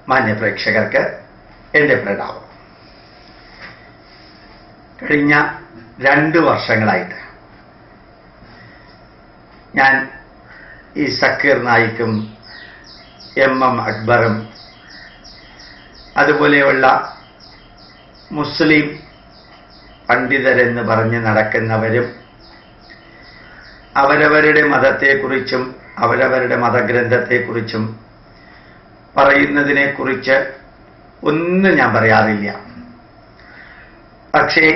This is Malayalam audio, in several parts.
മാന്യ പ്രേക്ഷകർക്ക് എൻ്റെ പ്രണാമം. കഴിഞ്ഞ 2 വർഷങ്ങളായിട്ട് ഞാൻ ഈ സക്കീർ നായിക്കും MM അക്ബറും അതുപോലെയുള്ള മുസ്ലിം പണ്ഡിതരെന്ന് പറഞ്ഞ് നടക്കുന്നവരും അവരവരുടെ മതത്തെക്കുറിച്ചും അവരവരുടെ മതഗ്രന്ഥത്തെക്കുറിച്ചും പറയുന്നതിനെക്കുറിച്ച് ഒന്നും ഞാൻ പറയാറില്ല. പക്ഷേ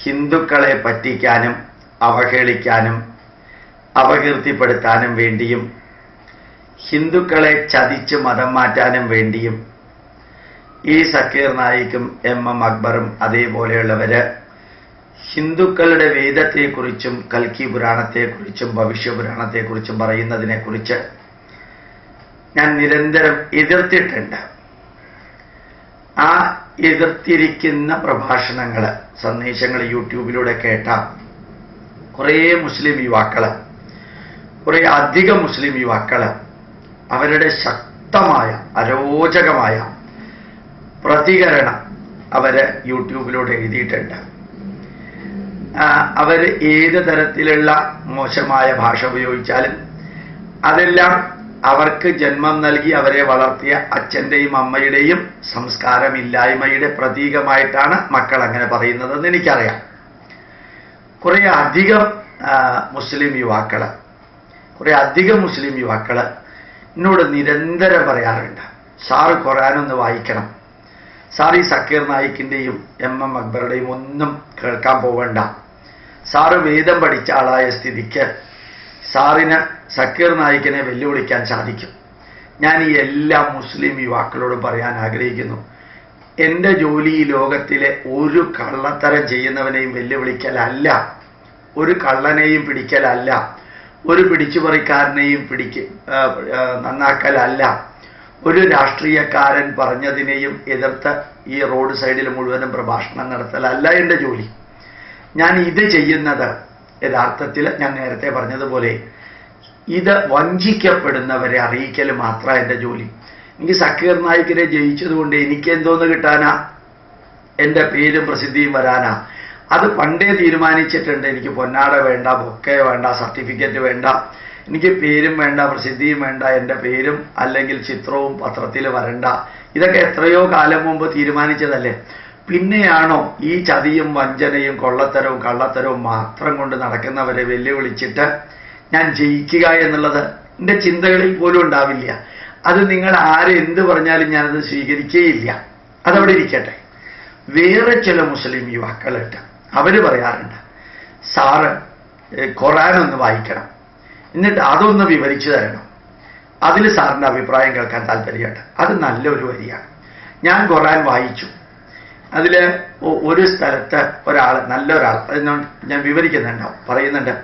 ഹിന്ദുക്കളെ പറ്റിക്കാനും അവഹേളിക്കാനും അപകീർത്തിപ്പെടുത്താനും വേണ്ടിയും ഹിന്ദുക്കളെ ചതിച്ച് മതം മാറ്റാനും വേണ്ടിയും ഈ സക്കീർ നായിക്കും MM അക്ബറും അതേപോലെയുള്ളവര് ഹിന്ദുക്കളുടെ വേദത്തെക്കുറിച്ചും കൽക്കി പുരാണത്തെക്കുറിച്ചും ഭവിഷ്യപുരാണത്തെക്കുറിച്ചും പറയുന്നതിനെക്കുറിച്ച് ഞാൻ നിരന്തരം എതിർത്തിട്ടുണ്ട്. ആ എതിർത്തിരിക്കുന്ന പ്രഭാഷണങ്ങൾ, സന്ദേശങ്ങൾ യൂട്യൂബിലൂടെ കേട്ട കുറേ മുസ്ലിം യുവാക്കൾ, കുറേ അധികം മുസ്ലിം യുവാക്കൾ അവരുടെ ശക്തമായ അരോചകമായ പ്രതികരണം അവര് യൂട്യൂബിലൂടെ എഴുതിയിട്ടുണ്ട്. അവർ ഏത് തരത്തിലുള്ള മോശമായ ഭാഷ ഉപയോഗിച്ചാലും അതെല്ലാം അവർക്ക് ജന്മം നൽകി അവരെ വളർത്തിയ അച്ഛൻ്റെയും അമ്മയുടെയും സംസ്കാരമില്ലായ്മയുടെ പ്രതീകമായിട്ടാണ് മക്കൾ അങ്ങനെ പറയുന്നതെന്ന് എനിക്കറിയാം. കുറേ അധികം മുസ്ലിം യുവാക്കൾ എന്നോട് നിരന്തരം പറയാറുണ്ട്, സാറ് ഖുർആനൊന്ന് വായിക്കണം, സാർ ഈ സക്കീർ നായിക്കിൻ്റെയും MM അക്ബറുടെയും ഒന്നും കേൾക്കാൻ പോകണ്ട, സാറ് വേദം പഠിച്ച ആളായ സ്ഥിതിക്ക് സാറിന് സക്കീർ നായിക്കിനെ വെല്ലുവിളിക്കാൻ സാധിക്കും. ഞാൻ ഈ എല്ലാ മുസ്ലിം യുവാക്കളോടും പറയാൻ ആഗ്രഹിക്കുന്നു, എൻ്റെ ജോലി ഈ ലോകത്തിലെ ഒരു കള്ളത്തരം ചെയ്യുന്നവനെയും വെല്ലുവിളിക്കലല്ല, ഒരു കള്ളനെയും പിടിക്കലല്ല, ഒരു പിടിച്ചുപറിക്കാരനെയും നന്നാക്കലല്ല, ഒരു രാഷ്ട്രീയക്കാരൻ പറഞ്ഞതിനെയും എതിർത്ത് ഈ റോഡ് സൈഡിൽ മുഴുവനും പ്രഭാഷണം നടത്തലല്ല എൻ്റെ ജോലി. ഞാൻ ഇത് ചെയ്യുന്നത് യഥാർത്ഥത്തിൽ ഞാൻ നേരത്തെ പറഞ്ഞതുപോലെ ഇത് വഞ്ചിക്കപ്പെടുന്നവരെ അറിയിക്കൽ മാത്രമാണ് എൻ്റെ ജോലി. എനിക്ക് സക്കീർ നായിക്കിനെ ജയിച്ചതുകൊണ്ട് എനിക്ക് എന്തോന്ന് കിട്ടാനാ? എൻ്റെ പേരും പ്രസിദ്ധിയും വരാനാ? അത് പണ്ടേ തീരുമാനിച്ചിട്ടുണ്ട്. എനിക്ക് പൊന്നാട വേണ്ട, ബൊക്കെ വേണ്ട, സർട്ടിഫിക്കറ്റ് വേണ്ട, എനിക്ക് പേരും വേണ്ട, പ്രസിദ്ധിയും വേണ്ട, എൻ്റെ പേരും അല്ലെങ്കിൽ ചിത്രവും പത്രത്തിൽ വരണ്ട. ഇതൊക്കെ എത്രയോ കാലം മുമ്പ് തീരുമാനിച്ചതല്ലേ? പിന്നെയാണോ ഈ ചതിയും വഞ്ചനയും കൊള്ളത്തരവും കള്ളത്തരവും മാത്രം കൊണ്ട് നടക്കുന്നവരെ വെല്ലുവിളിച്ചിട്ട് ഞാൻ ജയിക്കുക എന്നുള്ളത് എൻ്റെ ചിന്തകളിൽ പോലും ഉണ്ടാവില്ല. അത് നിങ്ങൾ ആരെന്ത് പറഞ്ഞാലും ഞാനത് സ്വീകരിക്കുകയില്ല. അതവിടെ ഇരിക്കട്ടെ. വേറെ ചില മുസ്ലിം യുവാക്കളുണ്ട്, അവർ പറയാറുണ്ട്, സാറ് ഖുർആനൊന്ന് വായിക്കണം, എന്നിട്ട് അതൊന്ന് വിവരിച്ചു തരണം, അതിൽ സാറിൻ്റെ അഭിപ്രായം കേൾക്കാൻ താല്പര്യമുണ്ട്. അത് നല്ലൊരു വരിയാണ്. ഞാൻ ഖുർആൻ വായിച്ചു. അതിൽ ഒരു സ്ഥലത്ത് നല്ലൊരാൾ ഞാൻ വിവരിക്കുന്നുണ്ടാവും, പറയുന്നുണ്ട്,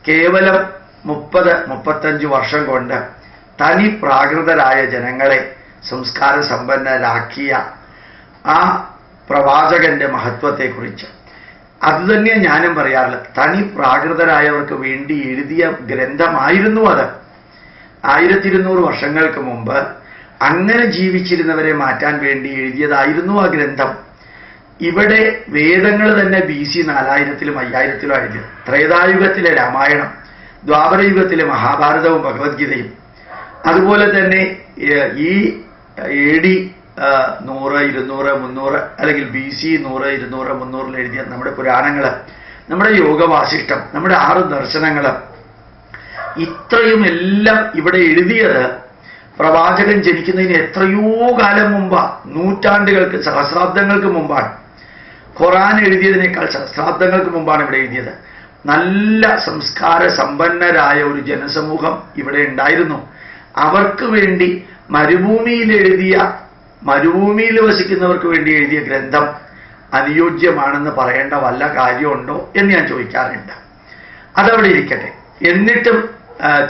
കേവലം 30-35 വർഷം കൊണ്ട് തനി പ്രാകൃതരായ ജനങ്ങളെ സംസ്കാര സമ്പന്നരാക്കിയ ആ പ്രവാചകന്റെ മഹത്വത്തെക്കുറിച്ച്. അതുതന്നെ ഞാനും പറയാറുള്ളത്. തനി പ്രാകൃതരായവർക്ക് വേണ്ടി എഴുതിയ ഗ്രന്ഥമായിരുന്നു അത്. 1200 വർഷങ്ങൾക്ക് മുമ്പ് അങ്ങനെ ജീവിച്ചിരുന്നവരെ മാറ്റാൻ വേണ്ടി എഴുതിയതായിരുന്നു ആ ഗ്രന്ഥം. ഇവിടെ വേദങ്ങൾ തന്നെ BC 4000-ലും 5000-ലും എഴുതി. ത്രേതായുഗത്തിലെ രാമായണം, ദ്വാപരയുഗത്തിലെ മഹാഭാരതവും ഭഗവത്ഗീതയും, അതുപോലെ തന്നെ ഈ AD 100, 200, 300 അല്ലെങ്കിൽ BC 100, 200, 300 എഴുതിയ നമ്മുടെ പുരാണങ്ങൾ, നമ്മുടെ യോഗവാസിഷ്ടം, നമ്മുടെ 6 ദർശനങ്ങൾ, ഇത്രയും എല്ലാം ഇവിടെ എഴുതിയത് പ്രവാചകൻ ജനിക്കുന്നതിന് എത്രയോ കാലം മുമ്പാണ്. നൂറ്റാണ്ടുകൾക്ക്, സഹസ്രാബ്ദങ്ങൾക്ക് മുമ്പാണ്. ഖുർആൻ എഴുതിയതിനേക്കാൾ സഹസ്രാബ്ദങ്ങൾക്ക് മുമ്പാണ് ഇവിടെ എഴുതിയത്. നല്ല സംസ്കാര സമ്പന്നരായ ഒരു ജനസമൂഹം ഇവിടെ ഉണ്ടായിരുന്നു. അവർക്ക് വേണ്ടി മരുഭൂമിയിൽ വസിക്കുന്നവർക്ക് വേണ്ടി എഴുതിയ ഗ്രന്ഥം അനുയോജ്യമാണെന്ന് പറയേണ്ട വല്ല കാര്യമുണ്ടോ എന്ന് ഞാൻ ചോദിക്കാറുണ്ട്. അതവിടെ ഇരിക്കട്ടെ. എന്നിട്ടും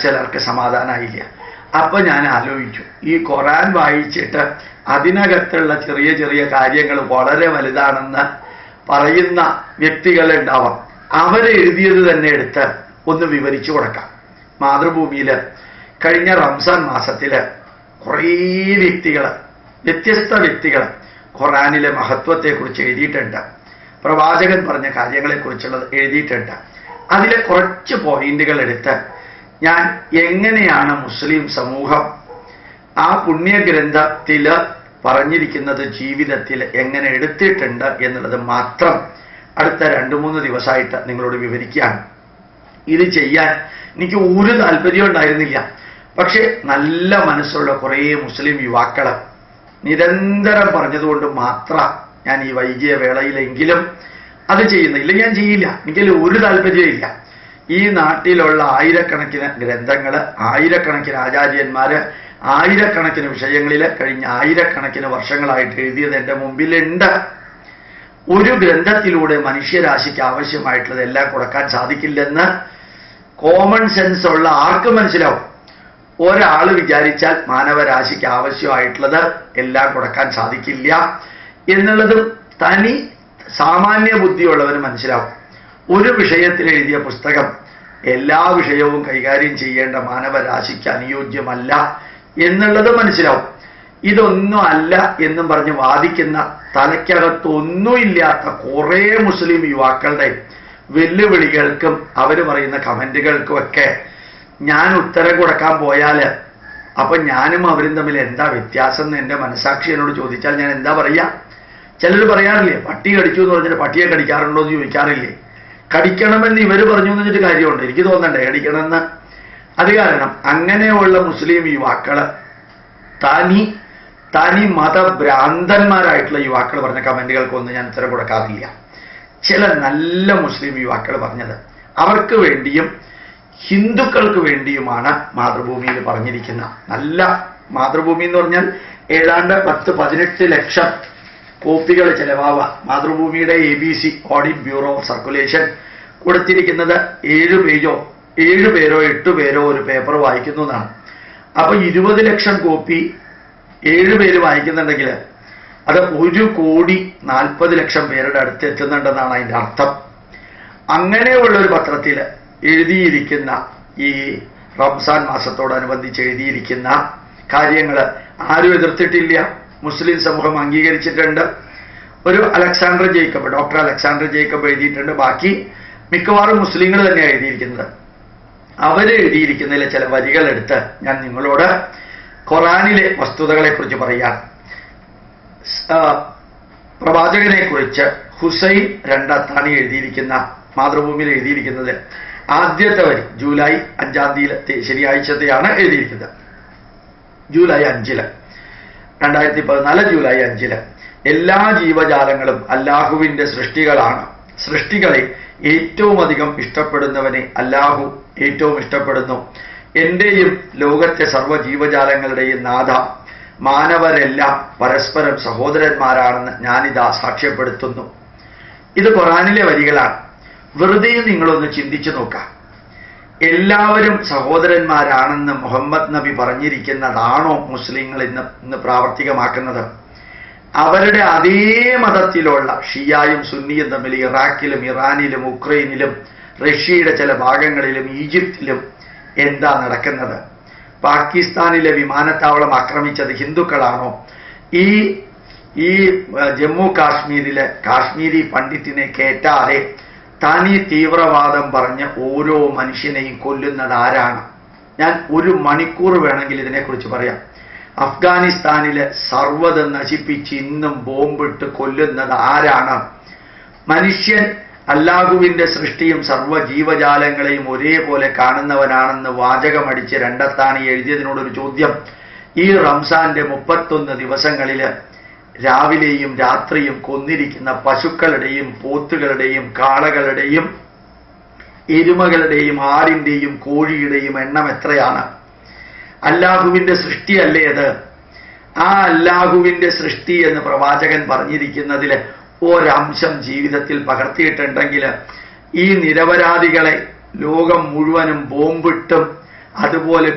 ചിലർക്ക് സമാധാനമായില്ല. അപ്പൊ ഞാൻ ആലോചിച്ചു, ഈ ഖുർആൻ വായിച്ചിട്ട് അതിനകത്തുള്ള ചെറിയ ചെറിയ കാര്യങ്ങൾ വളരെ വലുതാണെന്ന് പറയുന്ന വ്യക്തികളുണ്ടാവാം. അവരെഴുതിയത് തന്നെ എടുത്ത് ഒന്ന് വിവരിച്ചു കൊടുക്കാം. മാതൃഭൂമിയിൽ കഴിഞ്ഞ റംസാൻ മാസത്തിൽ കുറേ വ്യക്തികൾ, വ്യത്യസ്ത വ്യക്തികൾ ഖുർആനിലെ മഹത്വത്തെക്കുറിച്ച് എഴുതിയിട്ടുണ്ട്, പ്രവാചകൻ പറഞ്ഞ കാര്യങ്ങളെക്കുറിച്ചുള്ളത് എഴുതിയിട്ടുണ്ട്. അതിലെ കുറച്ച് പോയിന്റുകൾ എടുത്ത് ഞാൻ എങ്ങനെയാണ് മുസ്ലിം സമൂഹം ആ പുണ്യഗ്രന്ഥത്തിൽ പറഞ്ഞിരിക്കുന്നത് ജീവിതത്തിൽ എങ്ങനെ എടുത്തിട്ടുണ്ട് എന്നുള്ളത് മാത്രം അടുത്ത 2-3 ദിവസമായിട്ട് നിങ്ങളോട് വിവരിക്കുകയാണ്. ഇത് ചെയ്യാൻ എനിക്ക് ഒരു താല്പര്യം ഉണ്ടായിരുന്നില്ല. പക്ഷെ നല്ല മനസ്സുള്ള കുറേ മുസ്ലിം യുവാക്കൾ നിരന്തരം പറഞ്ഞതുകൊണ്ട് മാത്രം ഞാൻ ഈ വൈകിയ വേളയിലെങ്കിലും അത് ചെയ്യുന്നില്ല. ഞാൻ ചെയ്യില്ല, എനിക്കതിൽ ഒരു താല്പര്യമില്ല. ഈ നാട്ടിലുള്ള ആയിരക്കണക്കിന് ഗ്രന്ഥങ്ങൾ, ആയിരക്കണക്കിന് ആചാര്യന്മാര്, ആയിരക്കണക്കിന് വിഷയങ്ങളിൽ കഴിഞ്ഞ ആയിരക്കണക്കിന് വർഷങ്ങളായിട്ട് എഴുതിയത് എൻ്റെ മുമ്പിലുണ്ട്. ഒരു ഗ്രന്ഥത്തിലൂടെ മനുഷ്യരാശിക്ക് ആവശ്യമായിട്ടുള്ളത് എല്ലാം കൊടുക്കാൻ സാധിക്കില്ലെന്ന് കോമൺ സെൻസ് ഉള്ള ആർക്കും മനസ്സിലാവും. ഒരാൾ വിചാരിച്ചാൽ മാനവരാശിക്ക് ആവശ്യമായിട്ടുള്ളത് എല്ലാം കൊടുക്കാൻ സാധിക്കില്ല എന്നുള്ളതും തനി സാമാന്യ ബുദ്ധിയുള്ളവന് മനസ്സിലാവും. ഒരു വിഷയത്തിൽ എഴുതിയ പുസ്തകം എല്ലാ വിഷയവും കൈകാര്യം ചെയ്യേണ്ട മാനവരാശിക്ക് അനുയോജ്യമല്ല എന്നുള്ളത് മനസ്സിലാവും. ഇതൊന്നും അല്ല എന്നും പറഞ്ഞ് വാദിക്കുന്ന തലയ്ക്കകത്തൊന്നുമില്ലാത്ത കുറേ മുസ്ലിം യുവാക്കളുടെ വെല്ലുവിളികൾക്കും അവർ പറയുന്ന കമന്റുകൾക്കുമൊക്കെ ഞാൻ ഉത്തരം കൊടുക്കാൻ പോയാൽ അപ്പൊ ഞാനും അവരും തമ്മിൽ എന്താ വ്യത്യാസം എന്ന് എൻ്റെ മനസാക്ഷി എന്നോട് ചോദിച്ചാൽ ഞാൻ എന്താ പറയുക? ചിലർ പറയാറില്ലേ, പട്ടി കടിച്ചു എന്ന് പറഞ്ഞിട്ട് പട്ടിയെ കടിക്കാറുണ്ടോ എന്ന് ചോദിക്കാറില്ലേ? കടിക്കണമെന്ന് ഇവർ പറഞ്ഞു എന്ന് വെച്ചിട്ട് കാര്യമുണ്ട്. എനിക്ക് തോന്നണ്ടേ കടിക്കണമെന്ന്? അത് കാരണം അങ്ങനെയുള്ള മുസ്ലിം യുവാക്കള് തനി മതഭ്രാന്തന്മാരായിട്ടുള്ള യുവാക്കൾ പറഞ്ഞ കമന്റുകൾക്കൊന്നും ഞാൻ ഉത്തരം കൊടുക്കാറില്ല. ചില നല്ല മുസ്ലിം യുവാക്കൾ പറഞ്ഞത് അവർക്ക് വേണ്ടിയും ഹിന്ദുക്കൾക്ക് വേണ്ടിയുമാണ് മാതൃഭൂമിയിൽ പറഞ്ഞിരിക്കുന്ന. നല്ല മാതൃഭൂമി എന്ന് പറഞ്ഞാൽ ഏതാണ്ട് 10-18 ലക്ഷം കോപ്പികൾ ചെലവാവുക. മാതൃഭൂമിയുടെ ABC audit bureau of circulation കൊടുത്തിരിക്കുന്നത് 7 പേജോ 7 പേരോ 8 പേരോ ഒരു പേപ്പർ വായിക്കുന്നു എന്നാണ്. അപ്പൊ 20 ലക്ഷം കോപ്പി 7 പേര് വായിക്കുന്നുണ്ടെങ്കിൽ അത് 1,40,00,000 പേരുടെ അടുത്ത് എത്തുന്നുണ്ടെന്നാണ് അതിൻ്റെ അർത്ഥം. അങ്ങനെയുള്ള ഒരു പത്രത്തിൽ എഴുതിയിരിക്കുന്ന ഈ റംസാൻ മാസത്തോടനുബന്ധിച്ച് എഴുതിയിരിക്കുന്ന കാര്യങ്ങൾ ആരും എതിർത്തിട്ടില്ല. മുസ്ലിം സമൂഹം അംഗീകരിച്ചിട്ടുണ്ട്. ഒരു Alexander Jacob, doctor Alexander Jacob എഴുതിയിട്ടുണ്ട്. ബാക്കി മിക്കവാറും മുസ്ലിങ്ങൾ തന്നെയാണ് എഴുതിയിരിക്കുന്നത്. അവര് എഴുതിയിരിക്കുന്നതിലെ ചില വരികളെടുത്ത് ഞാൻ നിങ്ങളോട് ഖുർആനിലെ വസ്തുതകളെക്കുറിച്ച് പറയാം. പ്രവാചകനെ കുറിച്ച് ഹുസൈൻ രണ്ടത്താണി എഴുതിയിരിക്കുന്ന മാതൃഭൂമിയിൽ എഴുതിയിരിക്കുന്നത് ആദ്യത്തെ വരി ജൂലൈ 5-ാം തീയതി ശനിയാഴ്ചത്തെയാണ് എഴുതിയിരിക്കുന്നത്. ജൂലൈ 5 2014 ജൂലൈ 5 എല്ലാ ജീവജാലങ്ങളും അല്ലാഹുവിൻ്റെ സൃഷ്ടികളാണ്. സൃഷ്ടികളെ ഏറ്റവും അധികം ഇഷ്ടപ്പെടുന്നവനെ അല്ലാഹു ഏറ്റവും ഇഷ്ടപ്പെടുന്നു. എന്റെയും ലോകത്തെ സർവ്വ ജീവജാലങ്ങളുടെയും നാഥ, മാനവരെല്ലാം പരസ്പരം സഹോദരന്മാരാണെന്ന് ഞാനിതാ സാക്ഷ്യപ്പെടുത്തുന്നു. ഇത് ഖുർആനിലെ വരികളാണ്. വെറുതെ നിങ്ങളൊന്ന് ചിന്തിച്ചു നോക്കാം. എല്ലാവരും സഹോദരന്മാരാണെന്ന് മുഹമ്മദ് നബി പറഞ്ഞിരിക്കുന്നതാണോ മുസ്ലിങ്ങൾ ഇന്ന് പ്രാവർത്തികമാക്കുന്നത്? അവരുടെ അതേ മതത്തിലുള്ള ഷിയായും സുന്നിയും തമ്മിൽ ഇറാഖിലും ഇറാനിലും ഉക്രൈനിലും റഷ്യയുടെ ചില ഭാഗങ്ങളിലും ഈജിപ്തിലും എന്താ നടക്കുന്നത്? പാകിസ്ഥാനിലെ വിമാനത്താവളം ആക്രമിച്ചത് ഹിന്ദുക്കളാണോ? ഈ ജമ്മു കാശ്മീരിലെ കാശ്മീരി പണ്ഡിറ്റിനെ കേട്ടാതെ തനി തീവ്രവാദം പറഞ്ഞ് ഓരോ മനുഷ്യനെയും കൊല്ലുന്നത് ആരാണ്? ഞാൻ 1 മണിക്കൂർ വേണമെങ്കിൽ ഇതിനെക്കുറിച്ച് പറയാം. അഫ്ഗാനിസ്ഥാനിലെ സർവ്വത് നശിപ്പിച്ച് ഇന്നും ബോംബിട്ട് കൊല്ലുന്നത് ആരാണ്? മനുഷ്യൻ അല്ലാഹുവിൻ്റെ സൃഷ്ടിയും സർവ്വ ജീവജാലങ്ങളെയും ഒരേപോലെ കാണുന്നവനാണെന്ന് വാചകമടിച്ച് രണ്ടത്താണി എഴുതിയതിനോടൊരു ചോദ്യം. ഈ റംസാന്റെ 31 ദിവസങ്ങളിൽ രാവിലെയും രാത്രിയും കൊന്നിരിക്കുന്ന പശുക്കളുടെയും പോത്തുകളുടെയും കാളകളുടെയും എരുമകളുടെയും ആടിൻ്റെയും കോഴിയുടെയും എണ്ണം എത്രയാണ്? അല്ലാഹുവിൻ്റെ സൃഷ്ടിയല്ലേ അത്? ആ അല്ലാഹുവിൻ്റെ സൃഷ്ടി എന്ന് പ്രവാചകൻ പറഞ്ഞിരിക്കുന്നതിൽ ഒരംശം ജീവിതത്തിൽ പകർത്തിയിട്ടുണ്ടെങ്കിൽ ഈ നിരപരാധികളെ ലോകം മുഴുവനും ബോംബിട്ടും അതുപോലെ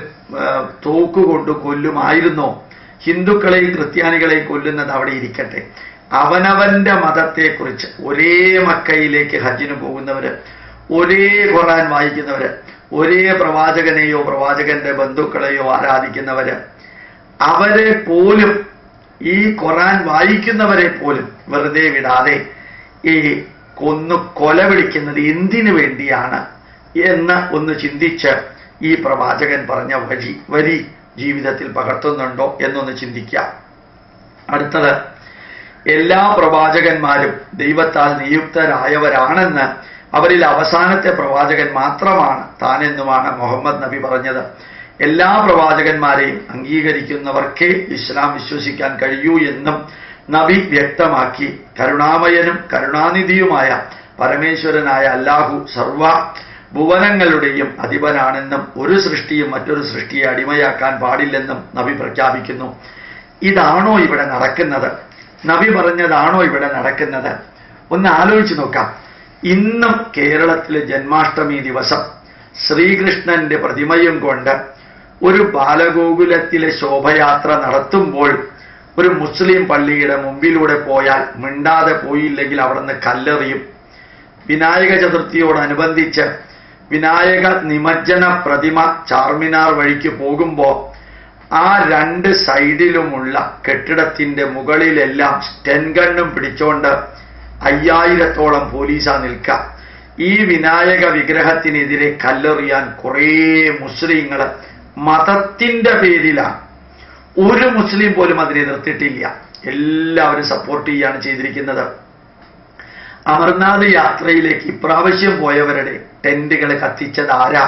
തോക്കുകൊണ്ട് കൊല്ലുമായിരുന്നോ? ഹിന്ദുക്കളെയും ക്രിസ്ത്യാനികളെയും കൊല്ലുന്നത് അവിടെ ഇരിക്കട്ടെ, അവനവന്റെ മതത്തെക്കുറിച്ച് ഒരേ മക്കയിലേക്ക് ഹജ്ജിന് പോകുന്നവര്, ഒരേ ഖുർആൻ വായിക്കുന്നവര്, ഒരേ പ്രവാചകനെയോ പ്രവാചകന്റെ ബന്ധുക്കളെയോ ആരാധിക്കുന്നവര്, അവരെ പോലും, ഈ ഖുർആൻ വായിക്കുന്നവരെ പോലും വെറുതെ വിടാതെ ഈ കൊല വിളിക്കുന്നത് എന്തിനു വേണ്ടിയാണ് എന്ന് ഒന്ന് ചിന്തിച്ച് ഈ പ്രവാചകൻ പറഞ്ഞ വരി ജീവിതത്തിൽ പകർത്തുന്നുണ്ടോ എന്നൊന്ന് ചിന്തിക്കാം. അടുത്തത്, എല്ലാ പ്രവാചകന്മാരും ദൈവത്താൽ നിയുക്തരായവരാണെന്ന് അവരിൽ അവസാനത്തെ പ്രവാചകൻ മാത്രമാണ് താനെന്നുമാണ് മുഹമ്മദ് നബി പറഞ്ഞത്. എല്ലാ പ്രവാചകന്മാരെയും അംഗീകരിക്കുന്നവർക്കേ ഇസ്ലാം വിശ്വസിക്കാൻ കഴിയൂ എന്നും നബി വ്യക്തമാക്കി. കരുണാമയനും കരുണാനിധിയുമായ പരമേശ്വരനായ അല്ലാഹു സർവ ഭുവനങ്ങളുടെയും അധിപനാണെന്നും ഒരു സൃഷ്ടിയും മറ്റൊരു സൃഷ്ടിയെ അടിമയാക്കാൻ പാടില്ലെന്നും നബി പ്രഖ്യാപിക്കുന്നു. ഇതാണോ ഇവിടെ നടക്കുന്നത്? നബി പറഞ്ഞതാണോ ഇവിടെ നടക്കുന്നത്? ഒന്ന് ആലോചിച്ച് നോക്കാം. ഇന്നും കേരളത്തിലെ ജന്മാഷ്ടമി ദിവസം ശ്രീകൃഷ്ണന്റെ പ്രതിമയും കൊണ്ട് ഒരു ബാലഗോകുലത്തിലെ ശോഭയാത്ര നടത്തുമ്പോൾ ഒരു മുസ്ലിം പള്ളിയുടെ മുമ്പിലൂടെ പോയാൽ മിണ്ടാതെ പോയില്ലെങ്കിൽ അവിടുന്ന് കല്ലെറിയും. വിനായക ചതുർത്ഥിയോടനുബന്ധിച്ച് വിനായക നിമജ്ജന പ്രതിമ ചാർമിനാർ വഴിക്ക് പോകുമ്പോൾ ആ രണ്ട് സൈഡിലുമുള്ള കെട്ടിടത്തിന്റെ മുകളിലെല്ലാം സ്റ്റെൻഗണ്ണും പിടിച്ചോണ്ട് 5000-ഓളം പോലീസാ നിൽക്കുക. ഈ വിനായക വിഗ്രഹത്തിനെതിരെ കല്ലെറിയാൻ കുറേ മുസ്ലിങ്ങൾ മതത്തിന്റെ പേരിലാണ്. ഒരു മുസ്ലിം പോലും അതിനെ എതിർത്തിട്ടില്ല. എല്ലാവരും സപ്പോർട്ട് ചെയ്യാണ് ചെയ്തിരിക്കുന്നത്. അമർനാഥ് യാത്രയിലേക്ക് ഇപ്രാവശ്യം പോയവരുടെ ടെന്റുകൾ കത്തിച്ചത് ആരാ?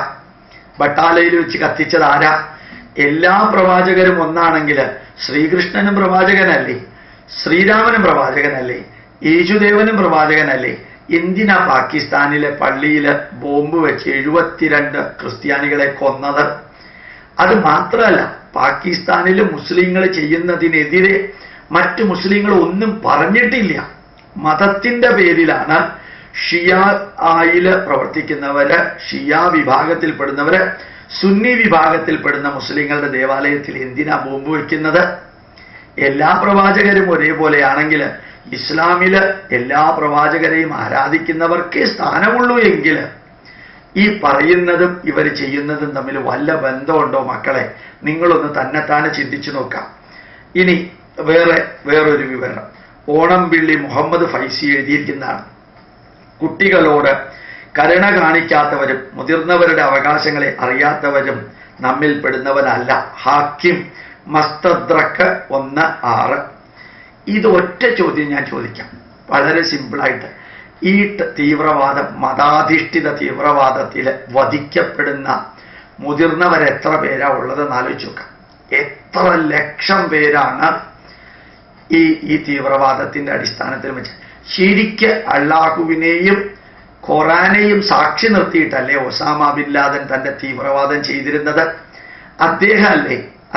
ബട്ടാലയിൽ വെച്ച് കത്തിച്ചത് ആരാ? എല്ലാ പ്രവാചകരും ഒന്നാണെങ്കിൽ ശ്രീകൃഷ്ണനും പ്രവാചകനല്ലേ? ശ്രീരാമനും പ്രവാചകനല്ലേ? യേശുദേവനും പ്രവാചകനല്ലേ? എന്തിനാ പാകിസ്ഥാനിലെ പള്ളിയിൽ ബോംബ് വെച്ച് 72 ക്രിസ്ത്യാനികളെ കൊന്നത്? അത് മാത്രമല്ല, പാകിസ്ഥാനിൽ മുസ്ലിങ്ങൾ ചെയ്യുന്നതിനെതിരെ മറ്റു മുസ്ലിങ്ങൾ ഒന്നും പറഞ്ഞിട്ടില്ല. മതത്തിന്റെ പേരിലാണ് ഷിയായിൽ പ്രവർത്തിക്കുന്നവര്, ഷിയ വിഭാഗത്തിൽപ്പെടുന്നവര് സുന്നി വിഭാഗത്തിൽപ്പെടുന്ന മുസ്ലിങ്ങളുടെ ദേവാലയത്തിൽ എന്തിനാ ബോംബ് വയ്ക്കുന്നത്? എല്ലാ പ്രവാചകരും ഒരേപോലെയാണെങ്കിൽ ഇസ്ലാമില് എല്ലാ പ്രവാചകരെയും ആരാധിക്കുന്നവർക്കേ സ്ഥാനമുള്ളൂ എങ്കിൽ ഈ പറയുന്നതും ഇവർ ചെയ്യുന്നതും തമ്മിൽ വല്ല ബന്ധമുണ്ടോ മക്കളെ? നിങ്ങളൊന്ന് തന്നെത്താനെ ചിന്തിച്ചു നോക്കാം. ഇനി വേറൊരു വിവരം ഓണംപിള്ളി മുഹമ്മദ് ഫൈസി എഴുതിയിരിക്കുന്നതാണ്. കുട്ടികളോട് കരുണ കാണിക്കാത്തവരും മുതിർന്നവരുടെ അവകാശങ്ങളെ അറിയാത്തവരും നമ്മിൽ പെടുന്നവനല്ല. ഹാക്കിം മസ്തദ്രക്ക് 1:6. ഇത് ഒറ്റ ചോദ്യം ഞാൻ ചോദിക്കാം, വളരെ സിമ്പിളായിട്ട്. ഈ തീവ്രവാദം, മതാധിഷ്ഠിത തീവ്രവാദത്തിൽ വധിക്കപ്പെടുന്ന മുതിർന്നവരെത്ര പേരാ ഉള്ളതെന്ന് ആലോചിച്ച് നോക്കാം. എത്ര ലക്ഷം പേരാണ് ഈ തീവ്രവാദത്തിന്റെ അടിസ്ഥാനത്തിൽ വെച്ച്? ശരിക്ക് അള്ളാഹുവിനെയും ഖുറാനെയും സാക്ഷി നിർത്തിയിട്ടല്ലേ ഒസാമ ബിൻ ലാദൻ തന്റെ തീവ്രവാദം ചെയ്തിരുന്നത്?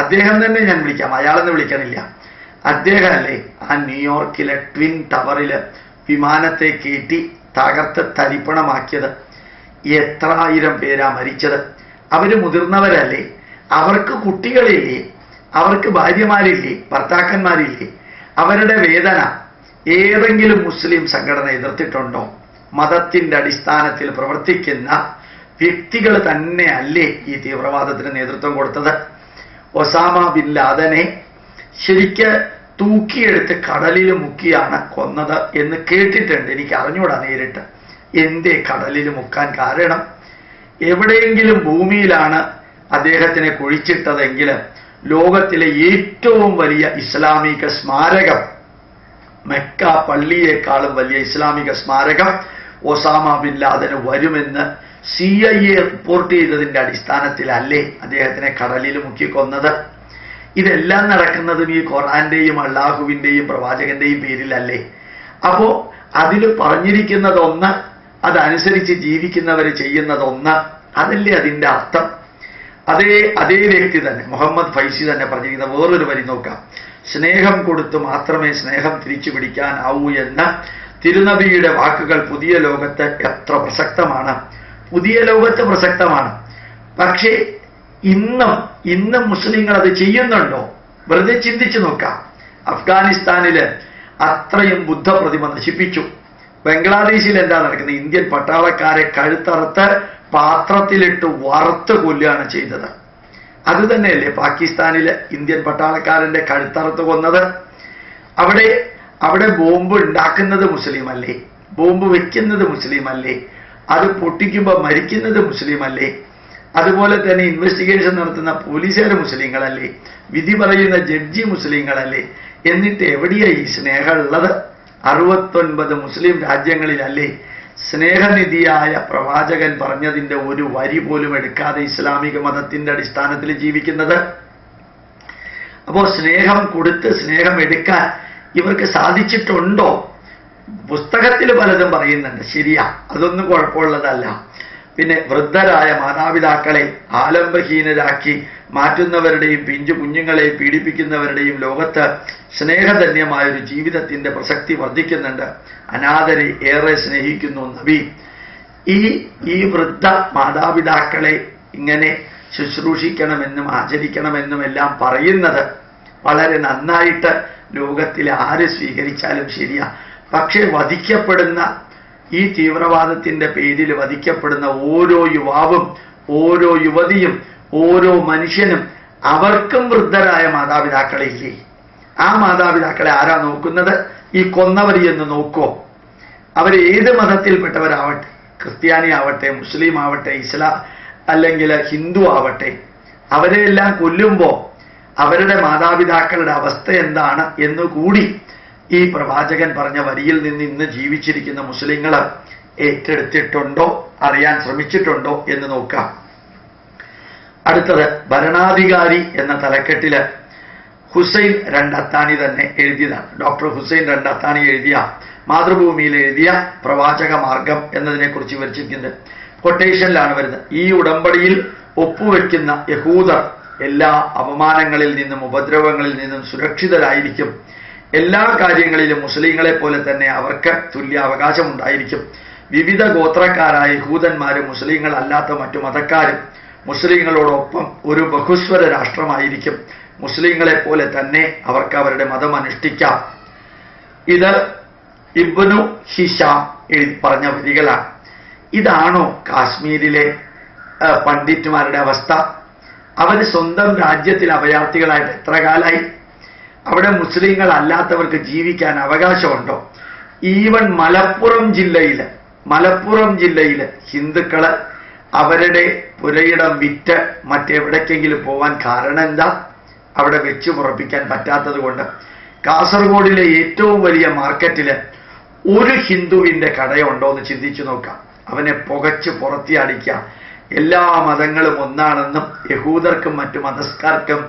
അദ്ദേഹം തന്നെ ഞാൻ വിളിക്കാം, അയാളെന്ന് വിളിക്കണില്ല. അദ്ദേഹമല്ലേ ആ ന്യൂയോർക്കിലെ ട്വിൻ ടവറില് വിമാനത്തെ കയറ്റി തകർത്ത് തരിപ്പണമാക്കിയത്? എത്ര ആയിരം പേരാ മരിച്ചത്? അവര് മുതിർന്നവരല്ലേ? അവർക്ക് കുട്ടികളില്ലേ? അവർക്ക് ഭാര്യമാരില്ലേ? ഭർത്താക്കന്മാരില്ലേ? അവരുടെ വേദന ഏതെങ്കിലും മുസ്ലിം സംഘടന എതിർത്തിട്ടുണ്ടോ? മതത്തിന്റെ അടിസ്ഥാനത്തിൽ പ്രവർത്തിക്കുന്ന വ്യക്തികൾ തന്നെയല്ലേ ഈ തീവ്രവാദത്തിന് നേതൃത്വം കൊടുത്തത്? ഒസാമ ബിൻ ലാദനെ ശരിക്ക് തൂക്കിയെടുത്ത് കടലിൽ മുക്കിയാണ് കൊന്നത് എന്ന് കേട്ടിട്ടുണ്ട്. എനിക്ക് അറിഞ്ഞൂടാ നേരിട്ട്. എന്തേ കടലിൽ മുക്കാൻ കാരണം? എവിടെയെങ്കിലും ഭൂമിയിലാണ് അദ്ദേഹത്തിനെ കുഴിച്ചിട്ടതെങ്കിൽ ലോകത്തിലെ ഏറ്റവും വലിയ ഇസ്ലാമിക സ്മാരകം, മെക്ക പള്ളിയേക്കാളും വലിയ ഇസ്ലാമിക സ്മാരകം ഒസാമ ബിൻ ലാദന് വരുമെന്ന് CIA റിപ്പോർട്ട് ചെയ്തതിന്റെ അടിസ്ഥാനത്തിലല്ലേ അദ്ദേഹത്തിനെ കടലിൽ മുക്കിക്കൊന്നത്? ഇതെല്ലാം നടക്കുന്നതും ഈ ഖുർആന്റെയും അള്ളാഹുവിന്റെയും പ്രവാചകന്റെയും പേരിലല്ലേ? അപ്പോ അതിൽ പറഞ്ഞിരിക്കുന്നതൊന്ന്, അതനുസരിച്ച് ജീവിക്കുന്നവർ ചെയ്യുന്നതൊന്ന്, അതല്ലേ അതിന്റെ അർത്ഥം? അതേ വ്യക്തി തന്നെ മുഹമ്മദ് ഫൈസി തന്നെ പറഞ്ഞിരിക്കുന്ന വേറൊരു വരി നോക്കാം. സ്നേഹം കൊടുത്തു മാത്രമേ സ്നേഹം തിരിച്ചു പിടിക്കാനാവൂ എന്ന തിരുനബിയുടെ വാക്കുകൾ പുതിയ ലോകത്ത് എത്ര പ്രസക്തമാണ്! പുതിയ ലോകത്ത് പ്രസക്തമാണ്. പക്ഷേ ഇന്നും മുസ്ലിങ്ങൾ അത് ചെയ്യുന്നുണ്ടോ? വെറുതെ ചിന്തിച്ചു നോക്കാം. അഫ്ഗാനിസ്ഥാനില് അത്രയും ബുദ്ധ പ്രതിമ നശിപ്പിച്ചു. ബംഗ്ലാദേശിൽ എന്താ നടക്കുന്നത്? ഇന്ത്യൻ പട്ടാളക്കാരെ കഴുത്തറുത്ത് പാത്രത്തിലിട്ട് വറുത്ത് കൊല്ലുകയാണ് ചെയ്തത്. അത് തന്നെയല്ലേ പാകിസ്ഥാനിലെ ഇന്ത്യൻ പട്ടാളക്കാരന്റെ കഴുത്തറുത്ത് കൊന്നത്? അവിടെ ബോംബ് ഉണ്ടാക്കുന്നത് മുസ്ലിം അല്ലേ? ബോംബ് വെക്കുന്നത് മുസ്ലിം അല്ലേ? അത് പൊട്ടിക്കുമ്പോൾ മരിക്കുന്നത് മുസ്ലിം അല്ലേ? അതുപോലെ തന്നെ ഇൻവെസ്റ്റിഗേഷൻ നടത്തുന്ന പോലീസുകാർ മുസ്ലിങ്ങളല്ലേ? വിധി പറയുന്ന ജഡ്ജി മുസ്ലിങ്ങളല്ലേ? എന്നിട്ട് എവിടെയാ ഈ സ്നേഹമുള്ളത്? 69 മുസ്ലിം രാജ്യങ്ങളിലല്ലേ സ്നേഹനിധിയായ പ്രവാചകൻ പറഞ്ഞതിൻ്റെ ഒരു വരി പോലും എടുക്കാതെ ഇസ്ലാമിക മതത്തിന്റെ അടിസ്ഥാനത്തിൽ ജീവിക്കുന്നത്? അപ്പോൾ സ്നേഹം കൊടുത്ത് സ്നേഹം എടുക്കാൻ ഇവർക്ക് സാധിച്ചിട്ടുണ്ടോ? പുസ്തകത്തിൽ പലതും പറയുന്നുണ്ട്, ശരിയാ, അതൊന്നും കുഴപ്പമുള്ളതല്ല. പിന്നെ വൃദ്ധരായ മാതാപിതാക്കളെ ആലംബഹീനരാക്കി മാറ്റുന്നവരുടെയും പിഞ്ചു കുഞ്ഞുങ്ങളെ പീഡിപ്പിക്കുന്നവരുടെയും ലോകത്ത് സ്നേഹധന്യമായൊരു ജീവിതത്തിന്റെ പ്രസക്തി വർദ്ധിക്കുന്നുണ്ട്. അനാഥരെ ഏറെ സ്നേഹിക്കുന്നു നബി. ഈ വൃദ്ധ മാതാപിതാക്കളെ ഇങ്ങനെ ശുശ്രൂഷിക്കണമെന്നും ആചരിക്കണമെന്നും എല്ലാം പറയുന്നത് വളരെ നന്നായിട്ട് ലോകത്തിൽ ആര് സ്വീകരിച്ചാലും ശരിയാ. പക്ഷേ വധിക്കപ്പെടുന്ന ഈ തീവ്രവാദത്തിന്റെ പേരിൽ വധിക്കപ്പെടുന്ന ഓരോ യുവാവും, ഓരോ യുവതിയും, ഓരോ മനുഷ്യനും അവർക്കും വൃദ്ധരായ മാതാപിതാക്കളില്ലേ? ആ മാതാപിതാക്കളെ ആരാ നോക്കുന്നത്? ഈ കൊന്നവർ എന്ന് നോക്കോ? അവർ ഏത് മതത്തിൽപ്പെട്ടവരാവട്ടെ, ക്രിസ്ത്യാനി ആവട്ടെ, മുസ്ലിം ആവട്ടെ, ഇസ്ലാം അല്ലെങ്കിൽ ഹിന്ദു ആവട്ടെ, അവരെയെല്ലാം കൊല്ലുമ്പോൾ അവരുടെ മാതാപിതാക്കളുടെ അവസ്ഥ എന്താണ് എന്നുകൂടി ഈ പ്രവാചകൻ പറഞ്ഞ വരിയിൽ നിന്ന് ഇന്ന് ജീവിച്ചിരിക്കുന്ന മുസ്ലിങ്ങൾ ഏറ്റെടുത്തിട്ടുണ്ടോ, അറിയാൻ ശ്രമിച്ചിട്ടുണ്ടോ എന്ന് നോക്കാം. അടുത്തത് ഭരണാധികാരി എന്ന തലക്കെട്ടില് ഹുസൈൻ രണ്ടത്താണി തന്നെ എഴുതിയതാണ്. ഡോക്ടർ ഹുസൈൻ രണ്ടത്താണി എഴുതിയ, മാതൃഭൂമിയിൽ എഴുതിയ പ്രവാചക മാർഗം എന്നതിനെക്കുറിച്ച് വിവരിച്ചിരിക്കുന്നത് കൊട്ടേഷനിലാണ് വരുന്നത്. ഈ ഉടമ്പടിയിൽ ഒപ്പുവെക്കുന്ന യഹൂദർ എല്ലാ അപമാനങ്ങളിൽ നിന്നും ഉപദ്രവങ്ങളിൽ നിന്നും സുരക്ഷിതരായിരിക്കും. എല്ലാ കാര്യങ്ങളിലും മുസ്ലിങ്ങളെ പോലെ തന്നെ അവർക്ക് തുല്യ അവകാശമുണ്ടായിരിക്കും. വിവിധ ഗോത്രക്കാരായ യഹൂദന്മാരും മുസ്ലിങ്ങൾ അല്ലാത്ത മറ്റു മതക്കാരും മുസ്ലിങ്ങളോടൊപ്പം ഒരു ബഹുസ്വര രാഷ്ട്രമായിരിക്കും. മുസ്ലിങ്ങളെ പോലെ തന്നെ അവർക്ക് അവരുടെ മതം അനുഷ്ഠിക്കാം. ഇത് ഇബ്നു ഹിഷാം എഴുതി പറഞ്ഞ വരികളാണ്. ഇതാണോ കാശ്മീരിലെ പണ്ഡിറ്റുമാരുടെ അവസ്ഥ? അവർ സ്വന്തം രാജ്യത്തിൽ അഭയാർത്ഥികളായിട്ട് എത്ര കാലമായി? അവിടെ മുസ്ലിങ്ങൾ അല്ലാത്തവർക്ക് ജീവിക്കാൻ അവകാശമുണ്ടോ? ഈവൻ മലപ്പുറം ജില്ലയിൽ ഹിന്ദുക്കള് അവരുടെ പുരയിടം വിറ്റ് മറ്റെവിടേക്കെങ്കിലും പോവാൻ കാരണം എന്താ? അവിടെ വെച്ചു മുറപ്പിക്കാൻ പറ്റാത്തത് കൊണ്ട്. കാസർഗോഡിലെ ഏറ്റവും വലിയ മാർക്കറ്റില് ഒരു ഹിന്ദുവിന്റെ കടയുണ്ടോ എന്ന് ചിന്തിച്ചു നോക്കാം. അവനെ പുകച്ച് പുറത്തിയടിക്കാം. എല്ലാ മതങ്ങളും ഒന്നാണെന്നും യഹൂദർക്കും മറ്റു മതസ്ഥർക്കും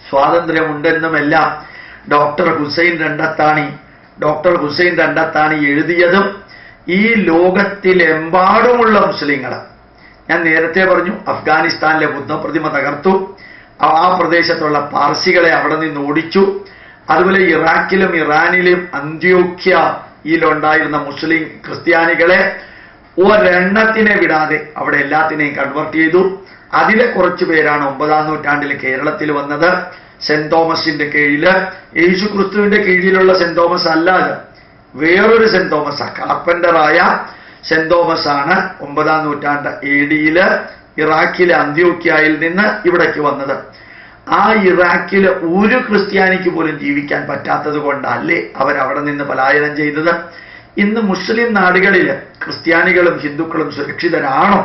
സ്വാതന്ത്ര്യമുണ്ടെന്നുമെല്ലാം ഡോക്ടർ ഹുസൈൻ രണ്ടത്താണി എഴുതിയതും ഈ ലോകത്തിലെമ്പാടുമുള്ള മുസ്ലിങ്ങൾ, ഞാൻ നേരത്തെ പറഞ്ഞു അഫ്ഗാനിസ്ഥാനിലെ ബുദ്ധപ്രതിമ തകർത്തു, ആ പ്രദേശത്തുള്ള പാർസികളെ അവിടെ നിന്ന് ഓടിച്ചു. അതുപോലെ ഇറാഖിലും ഇറാനിലും അന്ത്യോക്യയിലുണ്ടായിരുന്ന മുസ്ലിം ക്രിസ്ത്യാനികളെ ഒരെണ്ണത്തിനെ വിടാതെ അവിടെ എല്ലാത്തിനെയും കൺവെർട്ട് ചെയ്തു. അതിലെ കുറച്ചു പേരാണ് 9-ാം നൂറ്റാണ്ടിൽ കേരളത്തിൽ വന്നത്. സെന്റ് തോമസിന്റെ കീഴില്, യേശു ക്രിസ്തുവിന്റെ കീഴിലുള്ള സെന്റ് തോമസ് അല്ലാതെ വേറൊരു സെന്റ് തോമസ്, കാർപ്പന്ററായ സെന്റ് തോമസ് ആണ് 9-ാം നൂറ്റാണ്ട് AD ഇറാഖിലെ അന്ത്യോക്യയിൽ നിന്ന് ഇവിടേക്ക് വന്നത്. ആ ഇറാഖില് ഒരു ക്രിസ്ത്യാനിക്ക് പോലും ജീവിക്കാൻ പറ്റാത്തത് കൊണ്ടല്ലേ അവരവിടെ നിന്ന് പലായനം ചെയ്തത്? ഇന്ന് മുസ്ലിം നാടുകളില് ക്രിസ്ത്യാനികളും ഹിന്ദുക്കളും സുരക്ഷിതരാണോ?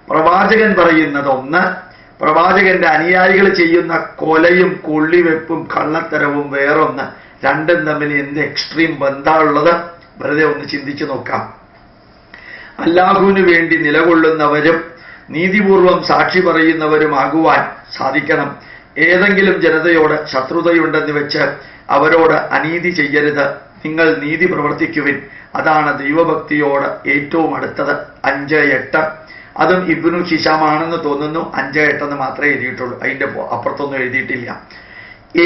പ്രവാചകൻ പറയുന്നത് ഒന്ന്, പ്രവാചകന്റെ അനുയായികൾ ചെയ്യുന്ന കൊലയും കൊള്ളിവെപ്പും കള്ളത്തരവും വേറൊന്ന്. രണ്ടും തമ്മിൽ എന്ത് എക്സ്ട്രീം ബന്ധമുള്ളത്? വെറുതെ ഒന്ന് ചിന്തിച്ചു നോക്കാം. അല്ലാഹുവിന് വേണ്ടി നിലകൊള്ളുന്നവരും നീതിപൂർവം സാക്ഷി പറയുന്നവരുമാകുവാൻ സാധിക്കണം. ഏതെങ്കിലും ജനതയോട് ശത്രുതയുണ്ടെന്ന് വെച്ച് അവരോട് അനീതി ചെയ്യരുത്. നിങ്ങൾ നീതി പ്രവർത്തിക്കുവിൻ, അതാണ് ദൈവഭക്തിയോട് ഏറ്റവും അടുത്തത്. 5:8. അതും ഇബ്നു ഹിഷാമാണെന്ന് തോന്നുന്നു. 5:8 മാത്രമേ എഴുതിയിട്ടുള്ളൂ, അതിൻ്റെ അപ്പുറത്തൊന്നും എഴുതിയിട്ടില്ല.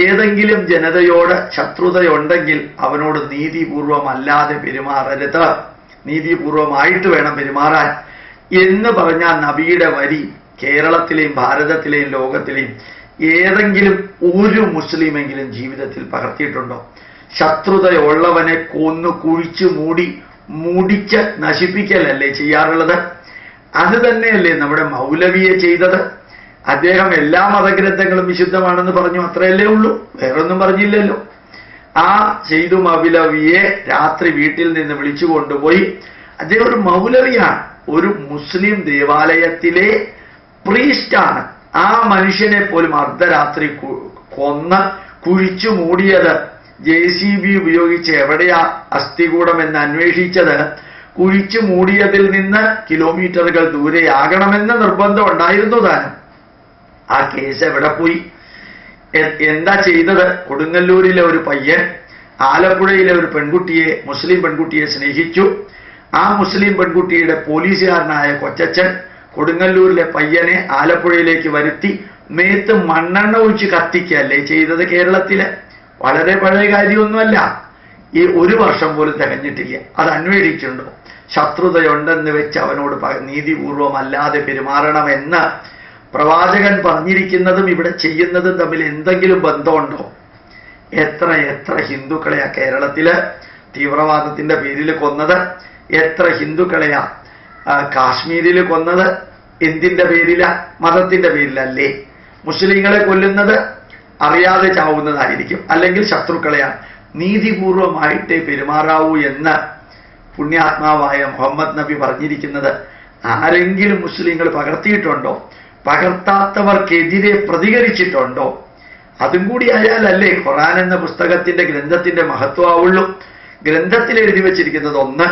ഏതെങ്കിലും ജനതയോട് ശത്രുതയുണ്ടെങ്കിൽ അവനോട് നീതിപൂർവമല്ലാതെ പെരുമാറരുത്, നീതിപൂർവമായിട്ട് വേണം പെരുമാറാൻ എന്ന് പറഞ്ഞ നബിയുടെ വരി കേരളത്തിലെയും ഭാരതത്തിലെയും ലോകത്തിലെയും ഏതെങ്കിലും ഒരു മുസ്ലിമെങ്കിലും ജീവിതത്തിൽ പകർത്തിയിട്ടുണ്ടോ? ശത്രുതയുള്ളവനെ കൊന്നു കുഴിച്ചു മുടിച്ച് നശിപ്പിക്കലല്ലേ ചെയ്യാറുള്ളത്? അത് തന്നെയല്ലേ നമ്മുടെ മൗലവിയെ ചെയ്തത്? അദ്ദേഹം എല്ലാ മതഗ്രന്ഥങ്ങളും വിശുദ്ധമാണെന്ന് പറഞ്ഞു, അത്രയല്ലേ ഉള്ളൂ, വേറൊന്നും പറഞ്ഞില്ലല്ലോ. ആ സെയ്ദു മൗലവിയെ രാത്രി വീട്ടിൽ നിന്ന് വിളിച്ചു കൊണ്ടുപോയി. അദ്ദേഹം ഒരു മൗലവിയാണ്, ഒരു മുസ്ലിം ദേവാലയത്തിലെ പ്രീസ്റ്റാണ്. ആ മനുഷ്യനെ പോലും അർദ്ധരാത്രി കൊന്ന് കുഴിച്ചു മൂടിയത്, JCB ഉപയോഗിച്ച് എവിടെയാ അസ്ഥികൂടമെന്ന് അന്വേഷിച്ചത്, കുഴിച്ചു മൂടിയതിൽ നിന്ന് കിലോമീറ്ററുകൾ ദൂരെയാകണമെന്ന് നിർബന്ധം ഉണ്ടായിരുന്നു താനും. ആ കേസ് എവിടെ പോയി? എന്താ ചെയ്തത്? കൊടുങ്ങല്ലൂരിലെ ഒരു പയ്യൻ ആലപ്പുഴയിലെ ഒരു പെൺകുട്ടിയെ, മുസ്ലിം പെൺകുട്ടിയെ സ്നേഹിച്ചു. ആ മുസ്ലിം പെൺകുട്ടിയുടെ പോലീസുകാരനായ കൊച്ചച്ഛൻ കൊടുങ്ങല്ലൂരിലെ പയ്യനെ ആലപ്പുഴയിലേക്ക് വരുത്തി മേത്ത് മണ്ണെണ്ണ ഒഴിച്ച് കത്തിക്കല്ലേ ചെയ്തത്. കേരളത്തിലെ വളരെ പഴയ കാര്യമൊന്നുമല്ല, ഈ 1 വർഷം പോലും തികഞ്ഞിട്ടില്ല. അത് അന്വേഷിച്ചിട്ടുണ്ടോ? ശത്രുതയുണ്ടെന്ന് വെച്ച് അവനോട് നീതിപൂർവമല്ലാതെ പെരുമാറണമെന്ന് പ്രവാചകൻ പറഞ്ഞിരിക്കുന്നതും ഇവിടെ ചെയ്യുന്നതും തമ്മിൽ എന്തെങ്കിലും ബന്ധമുണ്ടോ? എത്ര എത്ര ഹിന്ദുക്കളെയാ കേരളത്തില് തീവ്രവാദത്തിന്റെ പേരിൽ കൊന്നത്? എത്ര ഹിന്ദുക്കളെയാ കാശ്മീരിൽ കൊന്നത്? എന്തിന്റെ പേരിലാ? മതത്തിന്റെ പേരിലല്ലേ? മുസ്ലിങ്ങളെ കൊല്ലുന്നത് അറിയാതെ ചാവുന്നതായിരിക്കും, അല്ലെങ്കിൽ ശത്രുക്കളെയാണ്. നീതിപൂർവമായിട്ടേ പെരുമാറാവൂ എന്ന് പുണ്യാത്മാവായ മുഹമ്മദ് നബി പറഞ്ഞിരിക്കുന്നത് ആരെങ്കിലും മുസ്ലിങ്ങൾ പകർത്തിയിട്ടുണ്ടോ? പകർത്താത്തവർക്കെതിരെ പ്രതികരിച്ചിട്ടുണ്ടോ? അതും കൂടി ആയാലല്ലേ ഖുർആൻ എന്ന പുസ്തകത്തിന്റെ ഗ്രന്ഥത്തിന്റെ മഹത്വമാവുള്ളൂ. ഗ്രന്ഥത്തിൽ എഴുതി വച്ചിരിക്കുന്നത് ഒന്ന്,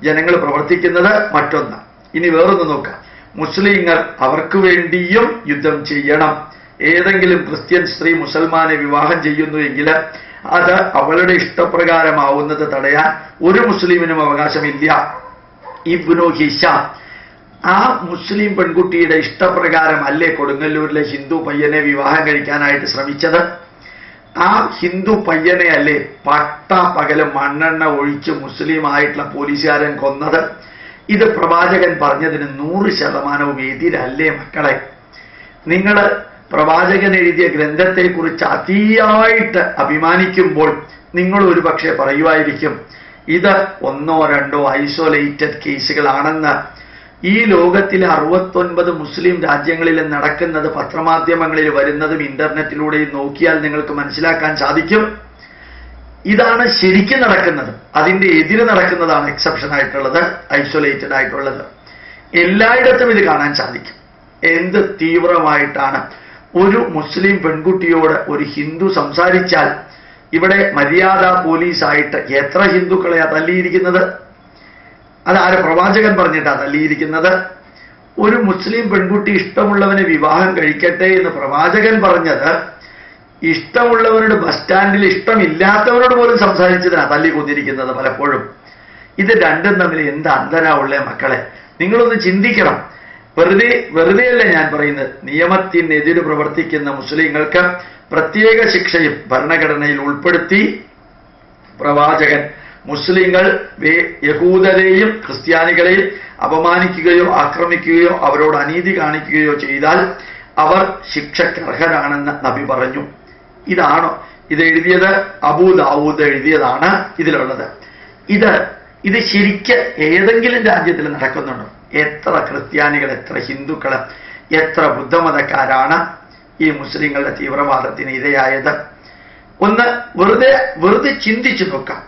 ജനങ്ങൾ പ്രവർത്തിക്കുന്നത് മറ്റൊന്ന്. ഇനി വേറൊന്ന് നോക്കാം. മുസ്ലിങ്ങൾ അവർക്ക് വേണ്ടിയും യുദ്ധം ചെയ്യണം. ഏതെങ്കിലും ക്രിസ്ത്യൻ സ്ത്രീ മുസൽമാനെ വിവാഹം ചെയ്യുന്നു എങ്കിൽ അത് അവളുടെ ഇഷ്ടപ്രകാരമാവുന്നത് തടയാൻ ഒരു മുസ്ലിമിനും അവകാശമില്ല. ഇബ്നു ഹിഷാം ആ മുസ്ലിം പെൺകുട്ടിയുടെ ഇഷ്ടപ്രകാരം അല്ലേ കൊടുങ്ങല്ലൂരിലെ ഹിന്ദു പയ്യനെ വിവാഹം കഴിക്കാനായിട്ട് ശ്രമിച്ചത്? ആ ഹിന്ദു പയ്യനെ അല്ലേ പകല് മണ്ണെണ്ണ ഒഴിച്ച് മുസ്ലിം ആയിട്ടുള്ള പോലീസുകാരൻ കൊന്നത്? ഇത് പ്രവാചകൻ പറഞ്ഞതിന് 100% എതിരല്ലേ മക്കളെ? നിങ്ങൾ പ്രവാചകൻ എഴുതിയ ഗ്രന്ഥത്തെക്കുറിച്ച് അതിയായിട്ട് അഭിമാനിക്കുമ്പോൾ നിങ്ങൾ ഒരുപക്ഷെ പറയുമായിരിക്കും ഇത് 1 or 2 ഐസൊലേറ്റഡ് കേസുകളാണെന്ന്. ഈ ലോകത്തിലെ 69 മുസ്ലിം രാജ്യങ്ങളിൽ നടക്കുന്നത് പത്രമാധ്യമങ്ങളിൽ വരുന്നതും ഇന്റർനെറ്റിലൂടെയും നോക്കിയാൽ നിങ്ങൾക്ക് മനസ്സിലാക്കാൻ സാധിക്കും. ഇതാണ് ശരിക്കും നടക്കുന്നത്. അതിന്റെ എതിര് നടക്കുന്നതാണ് എക്സെപ്ഷൻ ആയിട്ടുള്ളത്, ഐസൊലേറ്റഡ് ആയിട്ടുള്ളത്. എല്ലായിടത്തും ഇത് കാണാൻ സാധിക്കും. എന്ത് തീവ്രമായിട്ടാണ് ഒരു മുസ്ലിം പെൺകുട്ടിയോട് ഒരു ഹിന്ദു സംസാരിച്ചാൽ ഇവിടെ മര്യാദ പോലീസായിട്ട് എത്ര ഹിന്ദുക്കളെയാ തല്ലിയിരിക്കുന്നത്? അതാര്? പ്രവാചകൻ പറഞ്ഞിട്ടാ തല്ലിയിരിക്കുന്നത്. ഒരു മുസ്ലിം പെൺകുട്ടി ഇഷ്ടമുള്ളവനെ വിവാഹം കഴിക്കട്ടെ എന്ന് പ്രവാചകൻ പറഞ്ഞത് ഇഷ്ടമുള്ളവരോട് ബസ് സ്റ്റാൻഡിൽ ഇഷ്ടമില്ലാത്തവരോട് പോലും സംസാരിച്ചതിനാ തല്ലി കൊന്നിരിക്കുന്നത് പലപ്പോഴും. ഇത് രണ്ടും തമ്മിൽ എന്ത് അന്തരാ ഉള്ളേ മക്കളെ? നിങ്ങളൊന്ന് ചിന്തിക്കണം. വെറുതെയല്ല ഞാൻ പറയുന്നത്. നിയമത്തിനെതിരെ പ്രവർത്തിക്കുന്ന മുസ്ലിങ്ങൾക്ക് പ്രത്യേക ശിക്ഷയും ഭരണഘടനയിൽ ഉൾപ്പെടുത്തി പ്രവാചകൻ. മുസ്ലിങ്ങൾ യഹൂദരെയും ക്രിസ്ത്യാനികളെയും അപമാനിക്കുകയോ ആക്രമിക്കുകയോ അവരോട് അനീതി കാണിക്കുകയോ ചെയ്താൽ അവർ ശിക്ഷക്കർഹരാണെന്ന് നബി പറഞ്ഞു. ഇതാണോ ഇത് എഴുതിയത്? അബൂ ദാവൂദ് എഴുതിയതാണ് ഇതിലുള്ളത്. ഇത് ശരിക്ക് ഏതെങ്കിലും രാജ്യത്തിൽ നടക്കുന്നുണ്ടോ? എത്ര ക്രിസ്ത്യാനികൾ, എത്ര ഹിന്ദുക്കൾ, എത്ര ബുദ്ധമതക്കാരാണ് ഈ മുസ്ലിങ്ങളുടെ തീവ്രവാദത്തിന് ഇരയായത്? ഒന്ന് വെറുതെ ചിന്തിച്ചു നോക്കാം.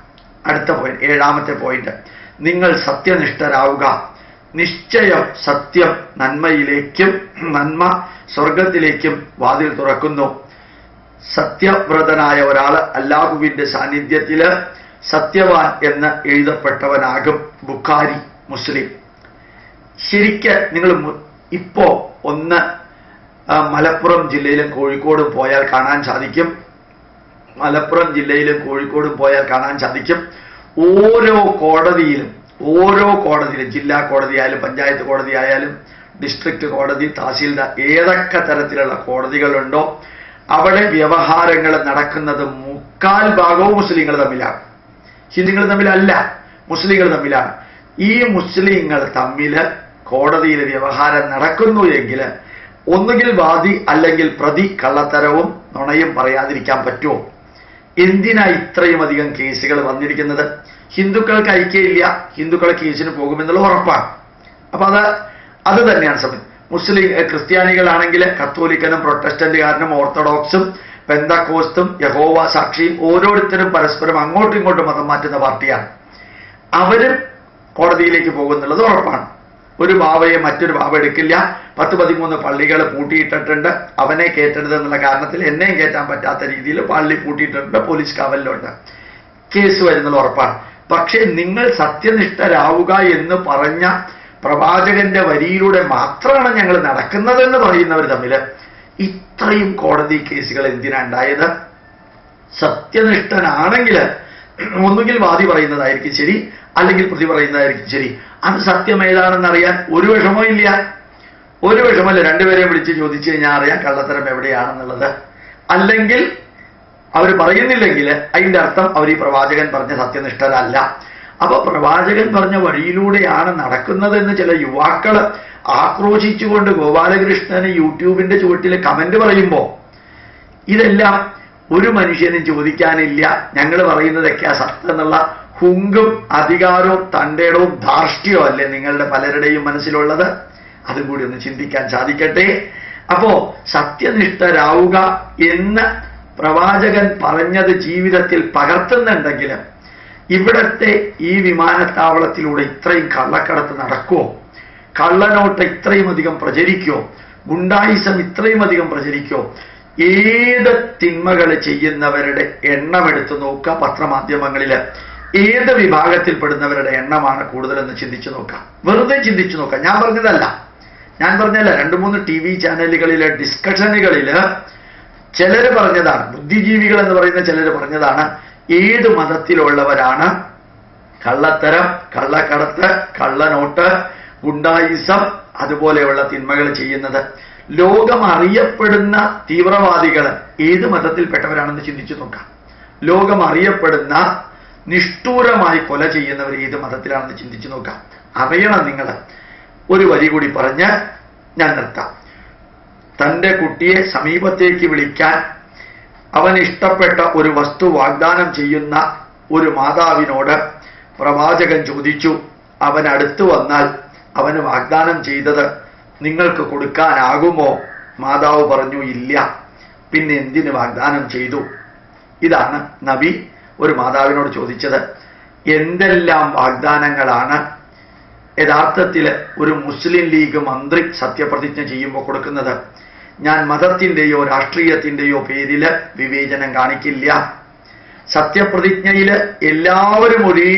അടുത്ത പോയിന്റ്, 7ാമത്തെ പോയിന്റ്, നിങ്ങൾ സത്യനിഷ്ഠരാവുക. നിശ്ചയം സത്യം നന്മ സ്വർഗത്തിലേക്കും വാതിൽ തുറക്കുന്നു. സത്യവ്രതനായ ഒരാൾ അല്ലാഹുവിന്റെ സാന്നിധ്യത്തില് സത്യവാൻ എന്ന് എഴുതപ്പെട്ടവനാകും. ബുഖാരി, മുസ്ലിം. ശരിക്ക് നിങ്ങൾ ഇപ്പോ ഒന്ന് മലപ്പുറം ജില്ലയിലും കോഴിക്കോടും പോയാൽ കാണാൻ സാധിക്കും. മലപ്പുറം ജില്ലയിലും കോഴിക്കോടും പോയാൽ കാണാൻ സാധിക്കും. ഓരോ കോടതിയിലും ജില്ലാ കോടതി ആയാലും പഞ്ചായത്ത് കോടതി ആയാലും ഡിസ്ട്രിക്ട് കോടതി, തഹസീൽദാർ, ഏതൊക്കെ തരത്തിലുള്ള കോടതികളുണ്ടോ അവിടെ വ്യവഹാരങ്ങൾ നടക്കുന്നത് 3/4 മുസ്ലിങ്ങൾ തമ്മിലാണ്. ഹിന്ദുക്കൾ തമ്മിലല്ല, മുസ്ലിങ്ങൾ തമ്മിലാണ്. ഈ മുസ്ലിങ്ങൾ തമ്മിൽ കോടതിയിൽ വ്യവഹാരം നടക്കുന്നു എങ്കിൽ ഒന്നുകിൽ വാദി അല്ലെങ്കിൽ പ്രതി കള്ളത്തരവും നുണയും പറയാതിരിക്കാൻ പറ്റുമോ? എന്തിനാ ഇത്രയും അധികം കേസുകൾ വന്നിരിക്കുന്നത്? ഹിന്ദുക്കൾക്ക് ഐക്യമില്ല, ഹിന്ദുക്കളെ കേസിന് പോകുമെന്നുള്ള ഉറപ്പാണ്. അപ്പൊ അത് തന്നെയാണ് സമയം. മുസ്ലിം ക്രിസ്ത്യാനികളാണെങ്കിൽ കത്തോലിക്കനും പ്രൊട്ടസ്റ്റന്റുകാരനും ഓർത്തഡോക്സും പെന്തക്കോസ്തും യഹോവ സാക്ഷിയും ഓരോരുത്തരും പരസ്പരം അങ്ങോട്ടും ഇങ്ങോട്ടും മതം മാറ്റുന്ന പാർട്ടിയാണ്. അവരും കോടതിയിലേക്ക് പോകുന്നുള്ളത് ഉറപ്പാണ്. ഒരു ബാവയെ മറ്റൊരു ബാവ എടുക്കില്ല. 10-13 പള്ളികൾ പൂട്ടിയിട്ടിട്ടുണ്ട്. അവനെ കയറ്റരുത് എന്നുള്ള കാരണത്തിൽ എന്നെയും കയറ്റാൻ പറ്റാത്ത രീതിയിൽ പള്ളി പൂട്ടിയിട്ടുണ്ട്, പോലീസ് കാവലിലുണ്ട്. കേസ് വരുന്നത് ഉറപ്പാണ്. പക്ഷേ നിങ്ങൾ സത്യനിഷ്ഠരാവുക എന്ന് പറഞ്ഞ പ്രവാചകന്റെ വരിയിലൂടെ മാത്രമാണ് ഞങ്ങൾ നടക്കുന്നതെന്ന് പറയുന്നവർ തമ്മിൽ ഇത്രയും കോടതി കേസുകൾ എന്തിനാ ഉണ്ടായത്? സത്യനിഷ്ഠനാണെങ്കിൽ ഒന്നുകിൽ വാദി പറയുന്നതായിരിക്കും ശരി, അല്ലെങ്കിൽ പ്രതി പറയുന്നതായിരിക്കും ശരി. അത് സത്യം ഏതാണെന്നറിയാൻ ഒരു വിഷമോ ഇല്ല. ഒരു വിഷമല്ല. രണ്ടുപേരെയും വിളിച്ച് ചോദിച്ചു കഴിഞ്ഞാൽ അറിയാം കള്ളത്തരം എവിടെയാണെന്നുള്ളത്. അല്ലെങ്കിൽ അവർ പറയുന്നില്ലെങ്കിൽ അതിൻ്റെ അർത്ഥം അവർ ഈ പ്രവാചകൻ പറഞ്ഞ സത്യനിഷ്ഠരല്ല. അപ്പൊ പ്രവാചകൻ പറഞ്ഞ വഴിയിലൂടെയാണ് നടക്കുന്നതെന്ന് ചില യുവാക്കൾ ആക്രോശിച്ചുകൊണ്ട് ഗോപാലകൃഷ്ണന് യൂട്യൂബിന്റെ ചുവട്ടിൽ കമന്റ് പറയുമ്പോൾ ഇതെല്ലാം ഒരു മനുഷ്യനും ചോദിക്കാനില്ല, ഞങ്ങൾ പറയുന്നതൊക്കെയാ സത്യം എന്നുള്ള ഹുങ്കും അധികാരവും തൻ്റെടവും ധാർഷ്ട്യവും അല്ലേ നിങ്ങളുടെ പലരുടെയും മനസ്സിലുള്ളത്? അതും കൂടി ഒന്ന് ചിന്തിക്കാൻ സാധിക്കട്ടെ. അപ്പോ സത്യനിഷ്ഠരാവുക എന്ന് പ്രവാചകൻ പറഞ്ഞത് ജീവിതത്തിൽ പകർത്തുന്നുണ്ടെങ്കിൽ ഇവിടത്തെ ഈ വിമാനത്താവളത്തിലൂടെ ഇത്രയും കള്ളക്കടത്ത് നടക്കുമോ? കള്ളനോട്ട് ഇത്രയും അധികം പ്രചരിക്കുമോ? ഗുണ്ടായിസം ഇത്രയും അധികം പ്രചരിക്കുമോ? ഏത് തിന്മകൾ ചെയ്യുന്നവരുടെ എണ്ണം എടുത്തു നോക്കുക. പത്രമാധ്യമങ്ങളിൽ ഏത് വിഭാഗത്തിൽപ്പെടുന്നവരുടെ എണ്ണമാണ് കൂടുതലെന്ന് ചിന്തിച്ചു നോക്കാം. വെറുതെ ചിന്തിച്ചു നോക്കാം. ഞാൻ പറഞ്ഞതല്ല 2-3 TV ചാനലുകളിലെ ഡിസ്കഷനുകളിൽ ചിലർ പറഞ്ഞതാണ്, ബുദ്ധിജീവികൾ എന്ന് പറയുന്ന ചിലർ പറഞ്ഞതാണ്, ഏത് മതത്തിലുള്ളവരാണ് കള്ളത്തരം, കള്ളക്കടത്ത്, കള്ളനോട്ട്, ഗുണ്ടായിസം അതുപോലെയുള്ള തിന്മകൾ ചെയ്യുന്നത്? ലോകം അറിയപ്പെടുന്ന തീവ്രവാദികൾ ഏത് മതത്തിൽപ്പെട്ടവരാണെന്ന് ചിന്തിച്ചു നോക്കാം. ലോകം അറിയപ്പെടുന്ന നിഷ്ഠൂരമായി കൊല ചെയ്യുന്നവർ ഏത് മതത്തിലാണെന്ന് ചിന്തിച്ചു നോക്കാം. അറിയണം നിങ്ങൾ. ഒരു വരി കൂടി പറഞ്ഞ് ഞാൻ നിർത്താം. തൻ്റെ കുട്ടിയെ സമീപത്തേക്ക് വിളിക്കാൻ അവൻ ഇഷ്ടപ്പെട്ട ഒരു വസ്തു വാഗ്ദാനം ചെയ്യുന്ന ഒരു മാതാവിനോട് പ്രവാചകൻ ചോദിച്ചു, അവൻ അടുത്തു വന്നാൽ അവന് വാഗ്ദാനം ചെയ്തത് നിങ്ങൾക്ക് കൊടുക്കാനാകുമോ? മാതാവ് പറഞ്ഞു, ഇല്ല. പിന്നെ എന്തിന് വാഗ്ദാനം ചെയ്തു? ഇതാണ് നബി ഒരു മാതാവിനോട് ചോദിച്ചത്. എന്തെല്ലാം വാഗ്ദാനങ്ങളാണ് യഥാർത്ഥത്തിൽ ഒരു മുസ്ലിം ലീഗ് മന്ത്രി സത്യപ്രതിജ്ഞ ചെയ്യുമ്പോൾ കൊടുക്കുന്നത്? ഞാൻ മതത്തിൻ്റെയോ രാഷ്ട്രീയത്തിൻ്റെയോ പേരിൽ വിവേചനം കാണിക്കില്ല. സത്യപ്രതിജ്ഞയിൽ എല്ലാവരും ഒരേ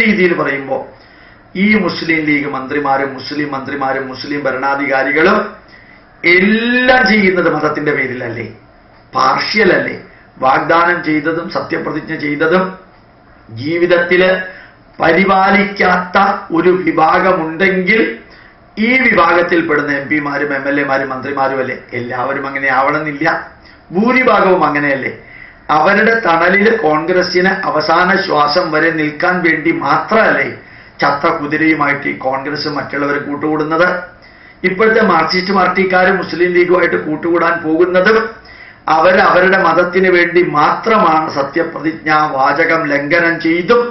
രീതിയിൽ പറയുമ്പോൾ ഈ മുസ്ലിം ലീഗ് മന്ത്രിമാരും മുസ്ലിം ഭരണാധികാരികളും എല്ലാം ചെയ്യുന്നത് മതത്തിന്റെ പേരിലല്ലേ? പാർഷ്യലല്ലേ? വാഗ്ദാനം ചെയ്തതും സത്യപ്രതിജ്ഞ ചെയ്തതും ജീവിതത്തിൽ പരിപാലിക്കാത്ത ഒരു വിഭാഗമുണ്ടെങ്കിൽ ഈ വിഭാഗത്തിൽപ്പെടുന്ന MP-മാരും MLA-മാരും മന്ത്രിമാരും അല്ലേ? എല്ലാവരും അങ്ങനെ ആവണമെന്നില്ല. ഭൂരിഭാഗവും അങ്ങനെയല്ലേ? അവരുടെ തണലിൽ കോൺഗ്രസിന് അവസാന ശ്വാസം വരെ നിൽക്കാൻ വേണ്ടി മാത്രമല്ലേ ചത്ത കുതിരയുമായിട്ട് ഈ കോൺഗ്രസ് മറ്റുള്ളവർ കൂട്ടുകൂടുന്നത്? ഇപ്പോഴത്തെ മാർക്സിസ്റ്റ് പാർട്ടിക്കാരും മുസ്ലിം ലീഗുമായിട്ട് കൂട്ടുകൂടാൻ പോകുന്നതും അവരുടെ മതത്തിന് വേണ്ടി മാത്രമാണ് സത്യപ്രതിജ്ഞാ വാചകം ലംഘനം ചെയ്തും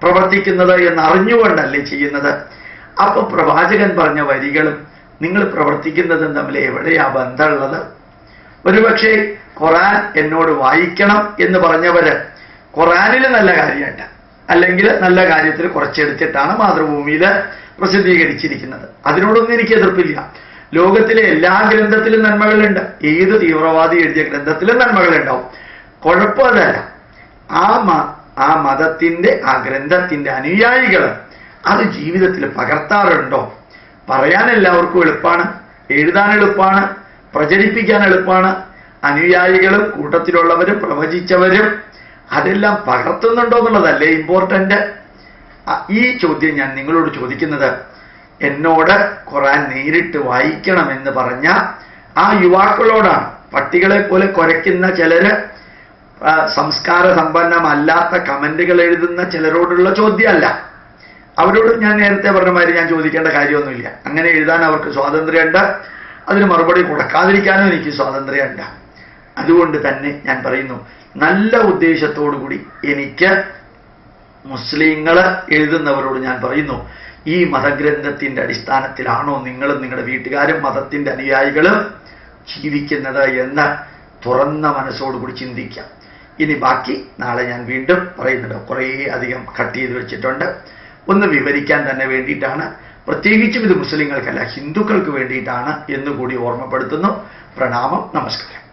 പ്രവർത്തിക്കുന്നത് എന്ന് അറിഞ്ഞുകൊണ്ടല്ലേ ചെയ്യുന്നത്? അപ്പൊ പ്രവാചകൻ പറഞ്ഞ വരികളും നിങ്ങൾ പ്രവർത്തിക്കുന്നതും തമ്മിൽ എവിടെയാ ബന്ധമുള്ളത്? ഒരുപക്ഷെ ഖുർആൻ എന്നോട് വായിക്കണം എന്ന് പറഞ്ഞവര് ഖുർആനിൽ നല്ല കാര്യമുണ്ട്, അല്ലെങ്കിൽ നല്ല കാര്യത്തിൽ കുറച്ചെടുത്തിട്ടാണ് മാതൃഭൂമിയിൽ പ്രസിദ്ധീകരിച്ചിരിക്കുന്നത്. അതിനോടൊന്നും എനിക്ക് എതിർപ്പില്ല. ലോകത്തിലെ എല്ലാ ഗ്രന്ഥത്തിലും നന്മകളുണ്ട്. ഏത് തീവ്രവാദി എഴുതിയ ഗ്രന്ഥത്തിലും നന്മകളുണ്ടാവും. കുഴപ്പമതല്ല. ആ മതത്തിന്റെ ആ ഗ്രന്ഥത്തിന്റെ അനുയായികൾ അത് ജീവിതത്തിൽ പകർത്താറുണ്ടോ? പറയാൻ എല്ലാവർക്കും എളുപ്പമാണ്, എഴുതാൻ എളുപ്പമാണ്, പ്രചരിപ്പിക്കാൻ എളുപ്പമാണ്. അനുയായികളും കൂട്ടത്തിലുള്ളവരും പ്രവചിച്ചവരും അതെല്ലാം പകർത്തുന്നുണ്ടോ എന്നുള്ളതല്ലേ ഇമ്പോർട്ടന്റ്. ഈ ചോദ്യം ഞാൻ നിങ്ങളോട് ചോദിക്കുന്നത്, എന്നോട് ഖുർആൻ നേരിട്ട് വായിക്കണമെന്ന് പറഞ്ഞ ആ യുവാക്കളോടാണ്. പട്ടികളെ പോലെ കുരയ്ക്കുന്ന ചിലര്, സംസ്കാര സമ്പന്നമല്ലാത്ത കമന്റുകൾ എഴുതുന്ന ചിലരോടുള്ള ചോദ്യമല്ല. അവരോട് ഞാൻ നേരത്തെ പറഞ്ഞ മാതിരി ഞാൻ ചോദിക്കേണ്ട കാര്യമൊന്നുമില്ല. അങ്ങനെ എഴുതാൻ അവർക്ക് സ്വാതന്ത്ര്യമുണ്ട്, അതിന് മറുപടി കൊടുക്കാതിരിക്കാനും എനിക്ക് സ്വാതന്ത്ര്യമുണ്ട്. അതുകൊണ്ട് തന്നെ ഞാൻ പറയുന്നു, നല്ല ഉദ്ദേശത്തോടു കൂടി എനിക്ക് മുസ്ലിങ്ങൾ എഴുതുന്നവരോട് ഞാൻ പറയുന്നു, ഈ മതഗ്രന്ഥത്തിൻ്റെ അടിസ്ഥാനത്തിലാണോ നിങ്ങളും നിങ്ങളുടെ വീട്ടുകാരും മതത്തിൻ്റെ അനുയായികളും ജീവിക്കുന്നത് എന്ന് തുറന്ന മനസ്സോടുകൂടി ചിന്തിക്കാം. ഇനി ബാക്കി നാളെ ഞാൻ വീണ്ടും പറയുന്നുണ്ട്. കുറേ അധികം കട്ട് ചെയ്ത് വെച്ചിട്ടുണ്ട്. ഒന്ന് വിവരിക്കാൻ തന്നെ വേണ്ടിയിട്ടാണ്. പ്രത്യേകിച്ചും ഇത് മുസ്ലിങ്ങൾക്കല്ല, ഹിന്ദുക്കൾക്ക് വേണ്ടിയിട്ടാണ് എന്നുകൂടി ഓർമ്മപ്പെടുത്തുന്നു. പ്രണാമം, നമസ്കാരം.